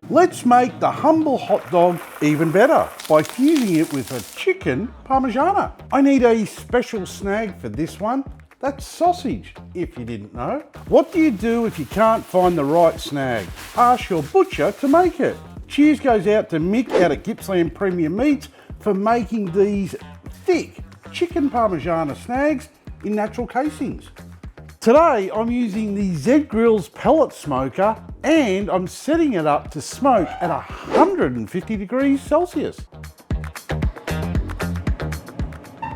Let's make the humble hot dog even better by fusing it with a chicken Parmigiana. I need a special snag for this one. That's sausage, if you didn't know. What do you do if you can't find the right snag? Ask your butcher to make it. Cheers goes out to Mick out at Gippsland Premium Meats for making these thick chicken Parmigiana snags in natural casings. Today I'm using the Z Grill's pellet smoker and I'm setting it up to smoke at 150 degrees Celsius.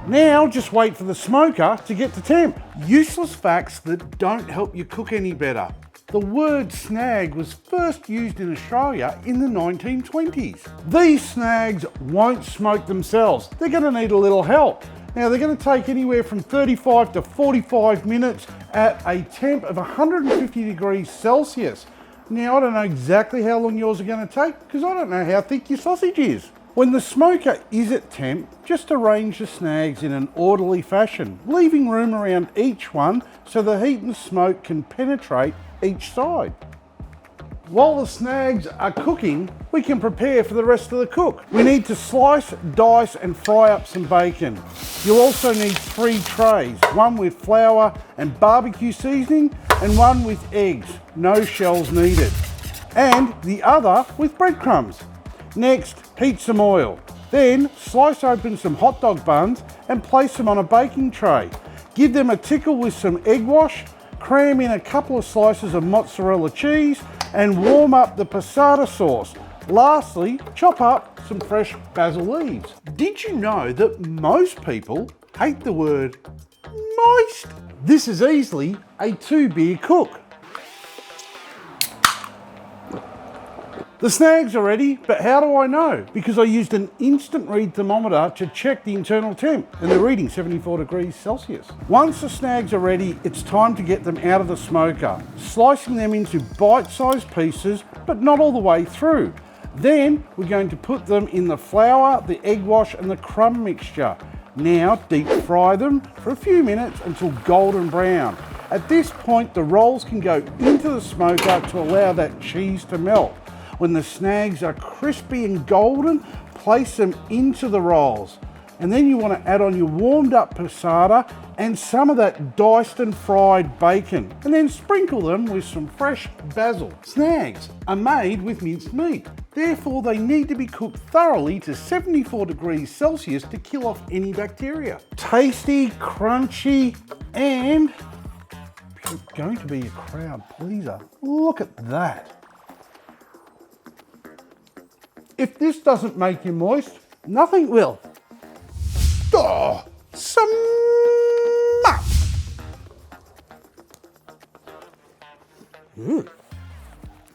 Now just wait for the smoker to get to temp. Useless facts that don't help you cook any better. The word snag was first used in Australia in the 1920s. These snags won't smoke themselves. They're going to need a little help. Now they're going to take anywhere from 35 to 45 minutes at a temp of 150 degrees Celsius. Now I don't know exactly how long yours are going to take because I don't know how thick your sausage is. When the smoker is at temp, just arrange the snags in an orderly fashion, leaving room around each one so the heat and smoke can penetrate each side. While the snags are cooking, we can prepare for the rest of the cook. We need to slice, dice and fry up some bacon. You'll also need 3 trays, one with flour and barbecue seasoning and one with eggs, no shells needed, and the other with breadcrumbs. Next, heat some oil. Then slice open some hot dog buns and place them on a baking tray. Give them a tickle with some egg wash, cram in a couple of slices of mozzarella cheese and warm up the passata sauce. Lastly, chop up some fresh basil leaves. Did you know that most people hate the word moist? This is easily a 2-beer cook. The snags are ready, but how do I know? Because I used an instant read thermometer to check the internal temp and they're reading 74 degrees Celsius. Once the snags are ready, it's time to get them out of the smoker, slicing them into bite-sized pieces, but not all the way through. Then we're going to put them in the flour, the egg wash and the crumb mixture. Now deep fry them for a few minutes until golden brown. At this point, the rolls can go into the smoker to allow that cheese to melt. When the snags are crispy and golden, place them into the rolls. And then you want to add on your warmed up passata and some of that diced and fried bacon. And then sprinkle them with some fresh basil. Snags are made with minced meat. Therefore, they need to be cooked thoroughly to 74 degrees Celsius to kill off any bacteria. Tasty, crunchy, and going to be a crowd pleaser. Look at that. If this doesn't make you moist, nothing will. Oh, some nuts.